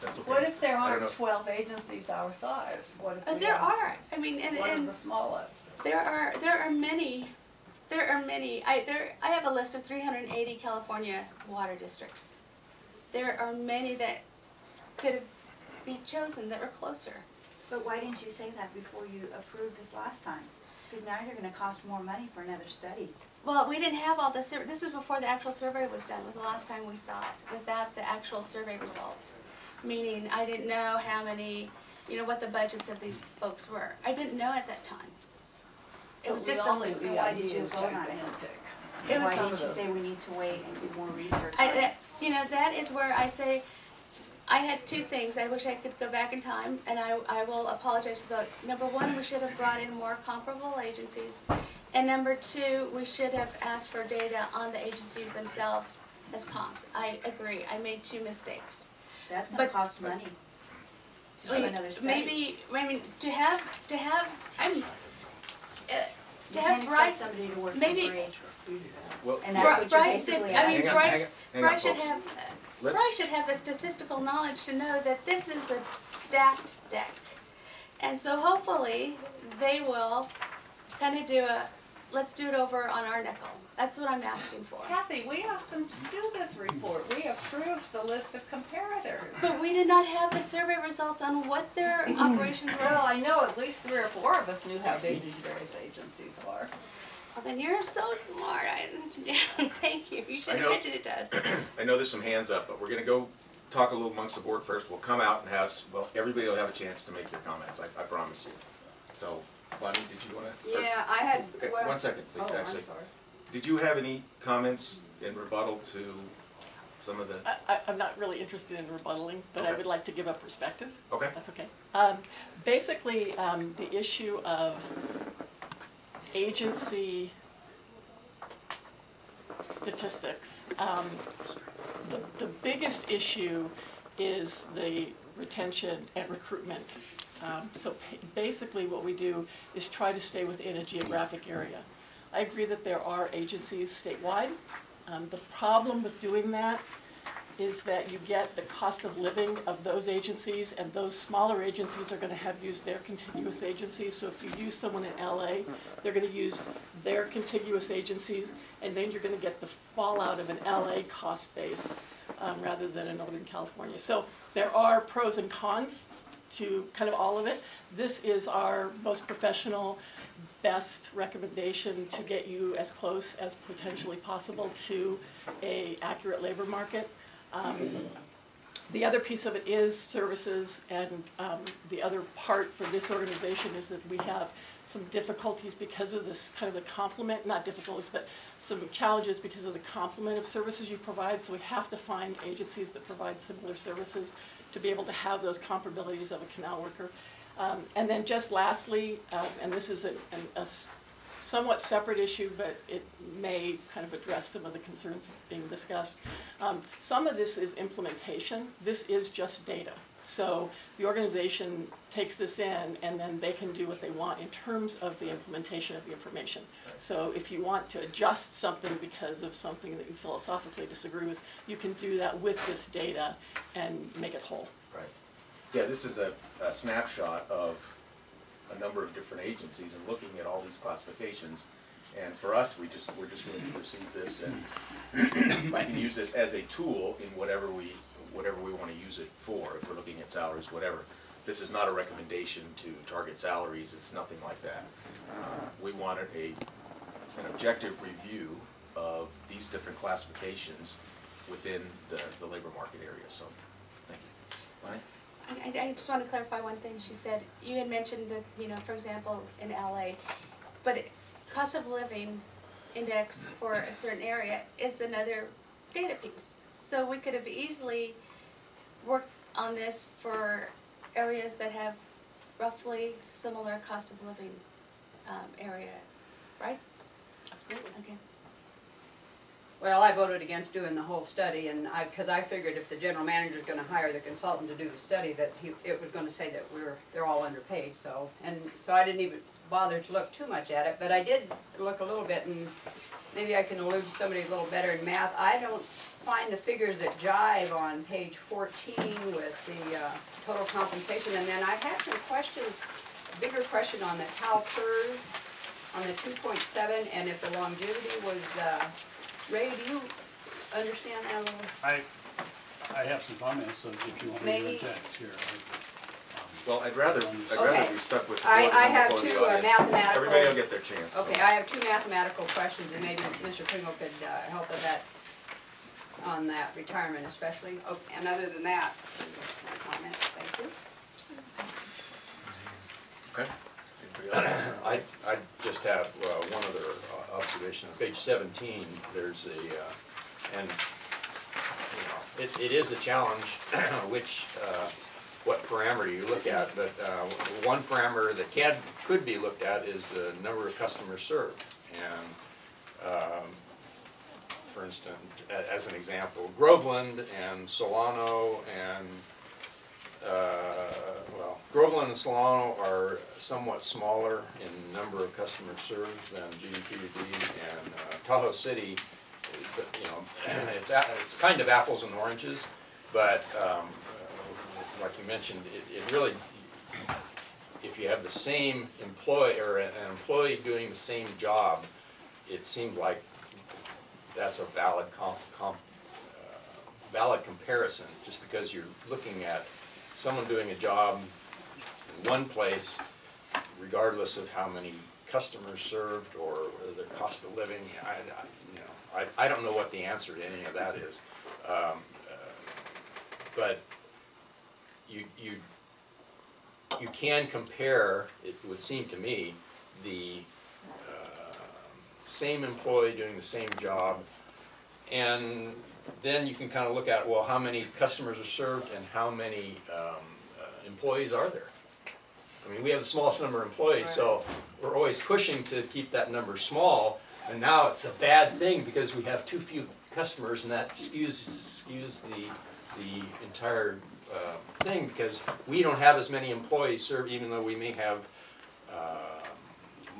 that's okay. What if there aren't 12 agencies our size? What if there are. I mean, one of the smallest? There are many. There are many. I have a list of 380 California water districts. There are many that could be chosen that were closer. But why didn't you say that before you approved this last time? Because now you're going to cost more money for another study. Well, we didn't have all this. This was before the actual survey was done. It was the last time we saw it without the actual survey results. Meaning, I didn't know how many, what the budgets of these folks were. I didn't know at that time. It was just a list. So why did you vote on it? Why didn't you say we need to wait and do more research? That is where I say, I had two things. I wish I could go back in time, and I will apologize to the number one, we should have brought in more comparable agencies, and number two, we should have asked for data on the agencies themselves as comps. I agree. I made two mistakes. That's going to cost money. To do another study. Maybe, I mean, to have Bryce, somebody to work maybe. Well, and that's what Bryce you're did. basically I mean, asking. Bryce should have. Bryce should have the statistical knowledge to know that this is a stacked deck, and so hopefully they will kind of do a. Let's do it over on our nickel. That's what I'm asking for. Kathy, we asked them to do this report. We approved the list of comparators. But we did not have the survey results on what their operations were. Well, I know at least 3 or 4 of us knew how big these various agencies are. Well, then you're so smart. Thank you. You should have mentioned it to us. I know there's some hands up, but we're going to go talk a little amongst the board first. We'll come out and have, well, everybody will have a chance to make your comments. I promise you. So, Bonnie, did you want to? Yeah, I had. Okay, well, 1 second, please. Oh, actually, I'm sorry. did you have any comments in rebuttal to some of the? I'm not really interested in rebuttaling, but I would like to give a perspective. Okay. That's okay. Basically, the issue of agency statistics. The biggest issue is the retention and recruitment. So basically what we do is try to stay within a geographic area. I agree that there are agencies statewide. The problem with doing that is that you get the cost of living of those agencies, and those smaller agencies are going to have used their contiguous agencies. So if you use someone in LA, they're going to use their contiguous agencies, and then you're going to get the fallout of an LA cost base rather than in Northern California. So there are pros and cons to kind of all of it. This is our most professional, best recommendation to get you as close as potentially possible to an accurate labor market. The other piece of it is services, and the other part for this organization is that we have some difficulties because of this kind of the complement, not difficulties, but some challenges because of the complement of services you provide. So we have to find agencies that provide similar services to be able to have those comparabilities of a canal worker. And then just lastly, and this is a somewhat separate issue, but it may kind of address some of the concerns being discussed. Some of this is implementation. This is just data. So the organization takes this in, and then they can do what they want in terms of the implementation of the information. So if you want to adjust something because of something that you philosophically disagree with, you can do that with this data and make it whole. Right. Yeah, this is a snapshot of a number of different agencies and looking at all these classifications. And for us, we're just going to receive this, and we can use this as a tool in whatever we want to use it for. If we're looking at salaries, whatever. This is not a recommendation to target salaries. It's nothing like that. We wanted an objective review of these different classifications within the labor market area. So, thank you. Bonnie? I just want to clarify one thing. She said, you had mentioned that, for example, in LA, but cost of living index for a certain area is another data piece. So we could have easily worked on this for areas that have roughly similar cost of living area, right? Absolutely. Okay. Well, I voted against doing the whole study, and because I figured if the general manager is going to hire the consultant to do the study, that it was going to say that they're all underpaid. So I didn't even bother to look too much at it, but I did look a little bit, and maybe I can allude to somebody a little better in math. I don't find the figures that jive on page 14 with the total compensation, and then I had some questions, bigger question on the CalPERS, on the 2.7, and if the longevity was, Ray, do you understand that a little? I have some comments, so if you want to Maybe. interject here. Well, I'd rather Okay. be stuck with the I board than have go to the two audience. mathematical. Everybody will get their chance. Okay, I have two mathematical questions, and maybe Mr. Pringle could help with that, on that retirement especially. Okay, and other than that, my comments, thank you. Okay. Anybody else? I just have one other observation. On page 17, there's a, and you know, it is a challenge which, what parameter you look at, but one parameter that could be looked at is the number of customers served. And for instance, as an example, Groveland and Solano and well, Groveland and Solano are somewhat smaller in number of customers served than GDPUD, and Tahoe City, you know, it's kind of apples and oranges, but like you mentioned, it really, if you have the same employee or an employee doing the same job, it seemed like that's a valid valid comparison, just because you're looking at someone doing a job in one place, regardless of how many customers served or their cost of living. I don't know what the answer to any of that is, but you can compare, it would seem to me, the same employee doing the same job, and then you can kind of look at, well, how many customers are served and how many employees are there. I mean, we have the smallest number of employees, so we're always pushing to keep that number small, and now it's a bad thing because we have too few customers, and that skews the entire thing, because we don't have as many employees served, even though we may have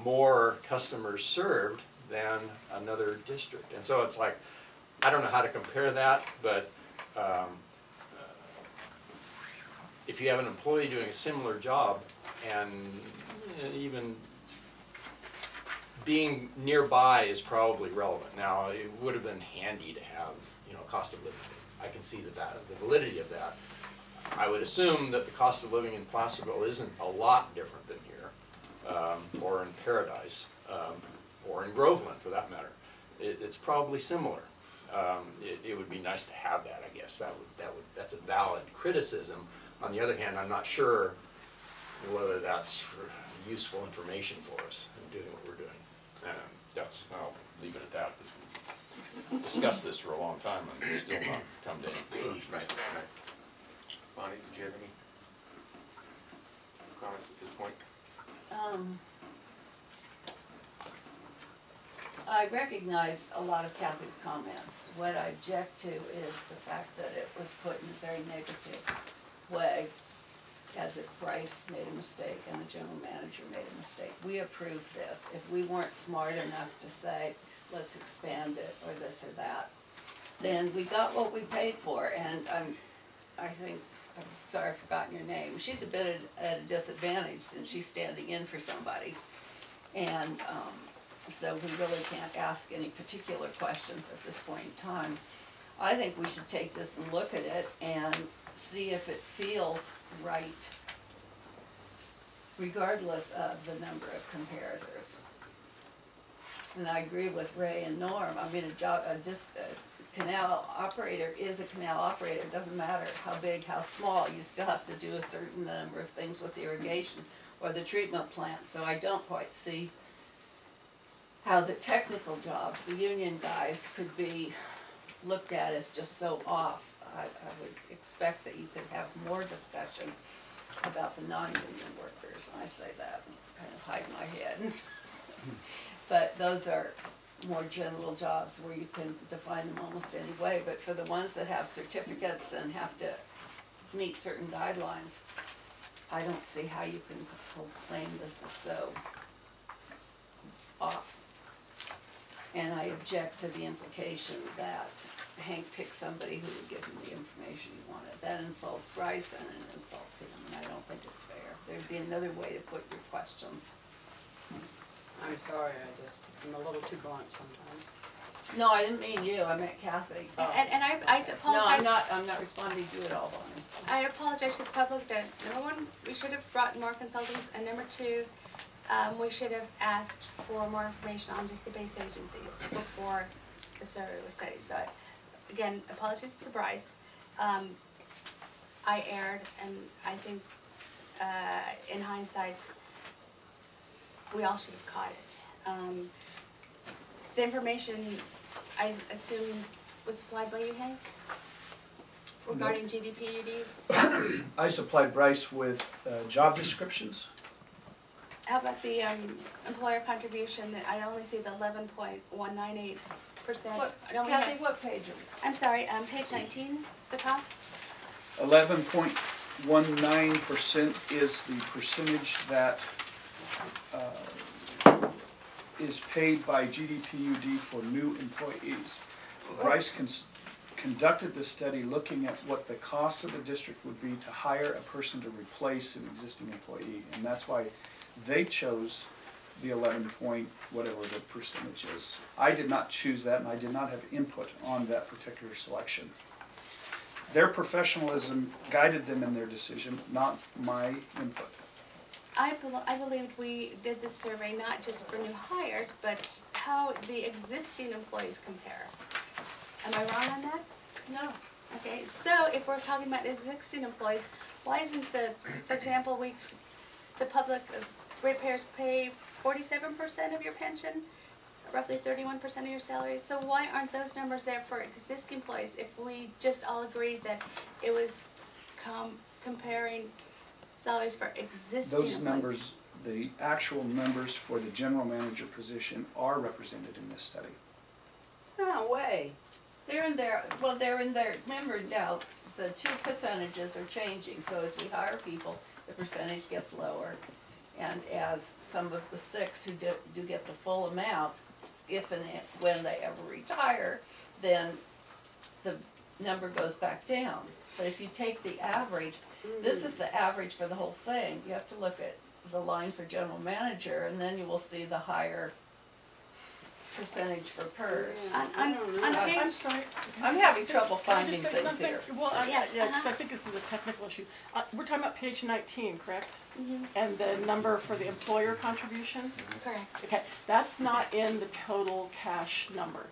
more customers served than another district. And so it's like, I don't know how to compare that, but if you have an employee doing a similar job, and even being nearby is probably relevant. Now, it would have been handy to have, you know, cost of living. I can see the validity of that. I would assume that the cost of living in Placerville isn't a lot different than here, or in Paradise, or in Groveland for that matter. It's probably similar. It would be nice to have that, I guess. That's a valid criticism. On the other hand, I'm not sure whether that's useful information for us in doing what we're doing. I'll leave it at that, because we've discussed this for a long time and it's still not come to any conclusion. Right. Bonnie, did you have any comments at this point? I recognize a lot of Kathy's comments. What I object to is the fact that it was put in a very negative way, as if Bryce made a mistake and the general manager made a mistake. We approved this. If we weren't smart enough to say, let's expand it, or this or that, then we got what we paid for. And I think, I'm sorry I've forgotten your name, she's a bit at a disadvantage since she's standing in for somebody. And so we really can't ask any particular questions at this point in time. I think we should take this and look at it and see if it feels right, regardless of the number of comparators. And I agree with Ray and Norm. I mean, a canal operator is a canal operator. It doesn't matter how big, how small. You still have to do a certain number of things with irrigation or the treatment plant. So I don't quite see how the technical jobs, the union guys, could be looked at as just so off. I would expect that you could have more discussion about the non-union workers. I say that and kind of hide my head. But those are more general jobs where you can define them almost any way. But for the ones that have certificates and have to meet certain guidelines, I don't see how you can claim this is so off. And I object to the implication that Hank picked somebody who would give him the information he wanted. That insults Bryce and it insults him, and I don't think it's fair. There'd be another way to put your questions. I'm sorry, I'm a little too blunt sometimes. No, I didn't mean you, I meant Kathy. And I apologize. No, I'm not responding to you at all, Bonnie. I apologize to the public that, number one, we should have brought more consultants, and number two, we should have asked for more information on just the base agencies before the survey was studied. So, again, apologies to Bryce. I erred, and I think, in hindsight, we all should have caught it. The information, I assume, was supplied by you, Hank? Regarding GDPUDs? I supplied Bryce with job descriptions. How about the employer contribution? That I only see the 11.198%. Kathy, what page are we? I'm sorry, page 19, the top. 11.19% is the percentage that is paid by GDPUD for new employees. Bryce conducted the study looking at what the cost of the district would be to hire a person to replace an existing employee, and that's why they chose the 11 point whatever the percentage is. I did not choose that, and I did not have input on that particular selection. Their professionalism guided them in their decision, not my input. I believed we did this survey not just for new hires, but how the existing employees compare. Am I wrong on that? No. Okay, so if we're talking about existing employees, why isn't for example, the public ratepayers pay 47% of your pension, roughly 31% of your salary? So why aren't those numbers there for existing employees if we just all agreed that it was comparing salaries for existing employees? Those numbers, the actual numbers for the general manager position are represented in this study. No way. They're in there, remember now, the two percentages are changing, so as we hire people, the percentage gets lower. And as some of the six who do get the full amount, if and when they ever retire, then the number goes back down. But if you take the average, this is the average for the whole thing. You have to look at the line for general manager, and then you will see the higher percentage for PERS. On page, I'm sorry. I'm having trouble Can I finding just say things something? here. Well, Yes, yeah, 'cause I think this is a technical issue. We're talking about page 19, correct? Mhm. And the number for the employer contribution? correct. Okay, that's not in the total cash number,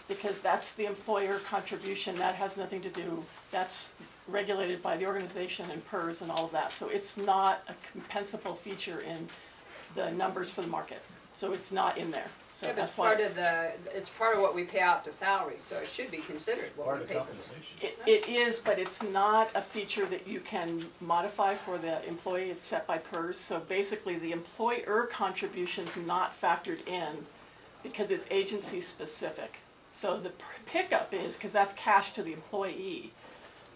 because that's the employer contribution. That has nothing to do, that's regulated by the organization and PERS and all of that. So it's not a compensable feature in the numbers for the market. So it's not in there. So Yeah, but that's it's why part of it's part of what we pay out to salaries, so it should be considered what Part we of pay for. compensation. It is, but it's not a feature that you can modify for the employee. It's set by PERS. So basically, the employer contribution's not factored in because it's agency specific. So the pickup is, because that's cash to the employee.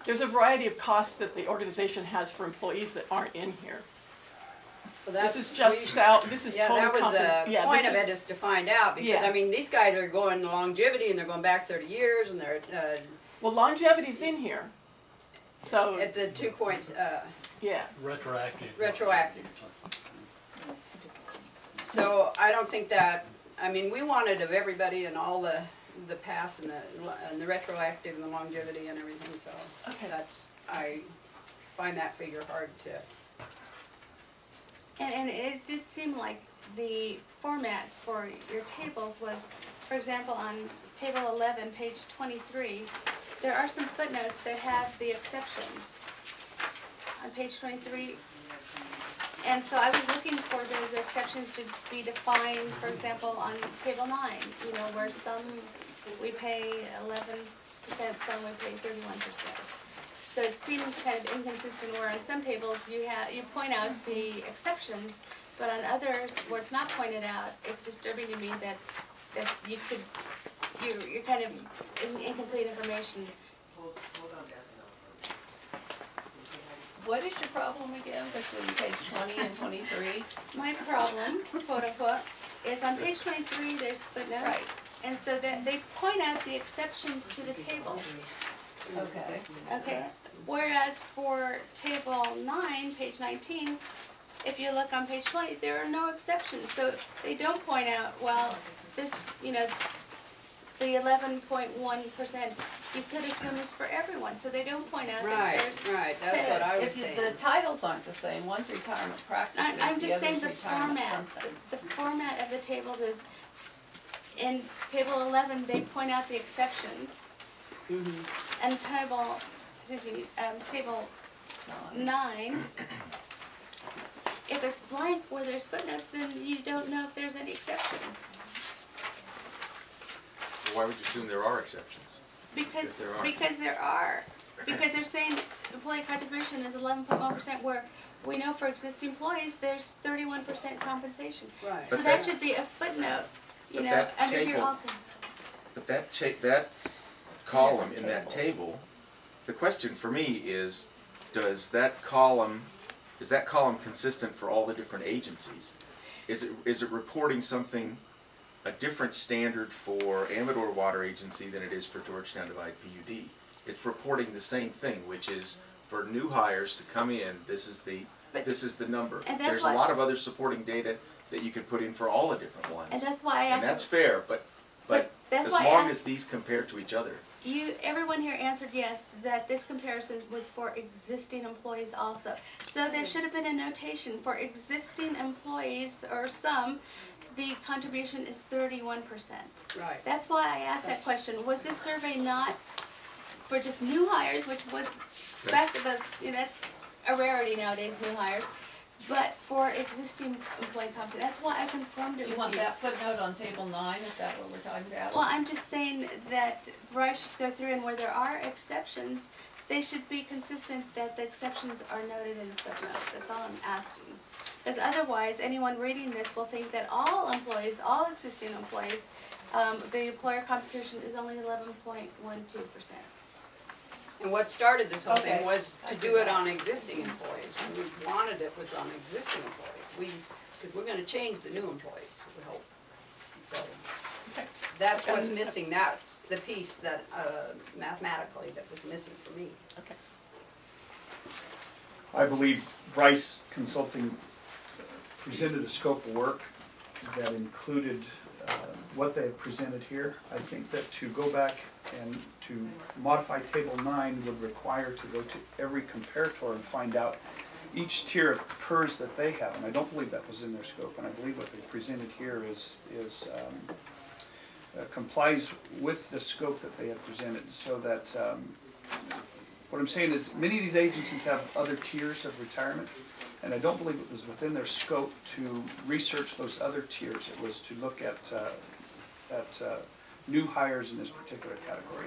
There's a variety of costs that the organization has for employees that aren't in here. Well, This is just this is yeah, total that was compensation. the point of it, is to find out, because Yeah. I mean, these guys are going longevity and they're going back 30 years and they're Well, longevity's in here. So at the 2 points yeah. Retroactive. retroactive. So I don't think that, I mean, we wanted of everybody and all the past and the retroactive and the longevity and everything, so Okay. I find that figure hard to. And it did seem like the format for your tables was, for example, on table 11, page 23, there are some footnotes that have the exceptions on page 23. And so I was looking for those exceptions to be defined, for example, on table 9, you know, where some we pay 11%, some we pay 31%. So it seems kind of inconsistent where on some tables you point out the exceptions, but on others where it's not pointed out, it's disturbing to me that you're kind of incomplete information. What is your problem again between page 20 and 23? My problem, quote unquote, is on page 23, there's footnotes. Right. And so that they point out the exceptions to the table. Okay. Okay, whereas for table 9, page 19, if you look on page 20, there are no exceptions. So they don't point out, well, this, you know, the 11.1%, you could assume is for everyone. So they don't point out that Right, there's. right, that's what I was If you- saying. the titles aren't the same, one's retirement practices, I'm the just saying other's the retirement format, something. the format of the tables is, in table 11, they point out the exceptions. Mhm. And table 9, if it's blank where there's footnotes, then you don't know if there's any exceptions. Why would you assume there are exceptions? Because, there are. because they're saying employee contribution is 11.1%, where we know for existing employees, there's 31% compensation. Right. So But that that- should be a footnote, you but know, that under here table- also. But that column in that table, the question for me is, is that column consistent for all the different agencies? Is it reporting something, a different standard for Amador Water Agency than it is for Georgetown Divide PUD? It's reporting the same thing, which is for new hires to come in, this is the number. And that's There's why- a lot of other supporting data that you could put in for all the different ones. And that's why I And asked. that's fair, but that's as why I long asked- as these compare to each other. Everyone here answered yes, that this comparison was for existing employees also. So there should have been a notation for existing employees or some, the contribution is 31%. Right. That's why I asked that question. Was this survey not for just new hires, which was back to the, you know, that's a rarity nowadays, new hires, but for existing employee compensation. That's why I confirmed it Do with you want that footnote on table 9, is that what we're talking about? Well, I'm just saying that Bryce should go through, and where there are exceptions, they should be consistent that the exceptions are noted in the footnotes. That's all I'm asking. Because otherwise, anyone reading this will think that all employees, all existing employees, the employer contribution is only 11.12%. And what started this whole Okay. thing was I to see do it that. on existing employees. When we wanted it was on existing employees. Because we're gonna change the new employees, we hope. So, Okay. that's what's missing. That's the piece that, mathematically, that was missing for me. Okay. I believe Bryce Consulting presented a scope of work that included what they have presented here. I think that to go back and to modify table 9 would require to go to every comparator and find out each tier of PERS that they have, and I don't believe that was in their scope, and I believe what they presented here complies with the scope that they have presented, so that what I'm saying is many of these agencies have other tiers of retirement, and I don't believe it was within their scope to research those other tiers. It was to look at new hires in this particular category.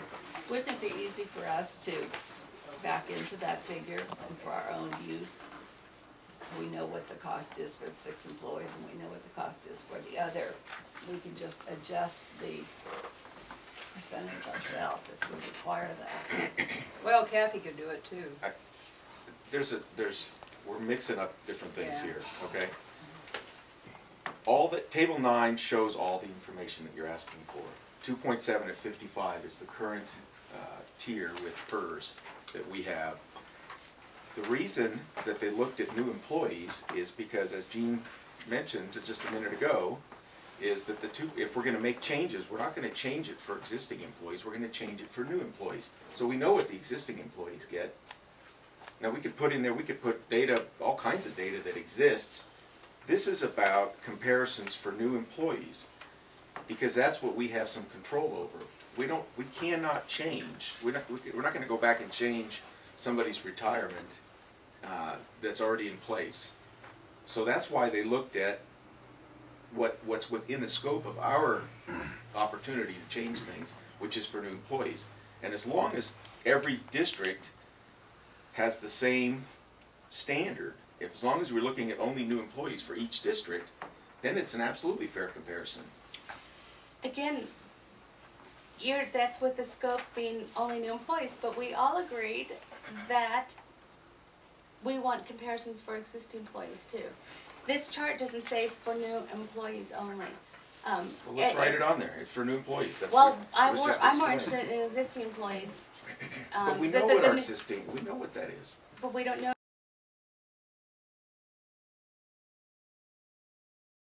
Wouldn't it be easy for us to back into that figure and for our own use? We know what the cost is for the 6 employees and we know what the cost is for the other. We can just adjust the percentage ourselves if we require that. Well, Kathy could do it too. We're mixing up different things Yeah. here, okay? All that, table 9 shows all the information that you're asking for. 2.7 at 55 is the current tier with PERS that we have. The reason that they looked at new employees is because, as Jean mentioned just a minute ago, is that if we're going to make changes, we're not going to change it for existing employees, we're going to change it for new employees. So we know what the existing employees get. Now we could put in there, we could put data, all kinds of data that exists. This is about comparisons for new employees, because that's what we have some control over. We cannot change. We're not going to go back and change somebody's retirement that's already in place. So that's why they looked at what's within the scope of our opportunity to change things, which is for new employees. And as long as every district has the same standard, as long as we're looking at only new employees for each district, then it's an absolutely fair comparison. Again, that's with the scope being only new employees, but we all agreed that we want comparisons for existing employees too. this chart doesn't say for new employees only. Well, let's write it on there, it's for new employees, that's Well, what I'm was more, just I'm more explained. interested in existing employees. But we The- know the- what the our new- existing, we know what that is. But we don't know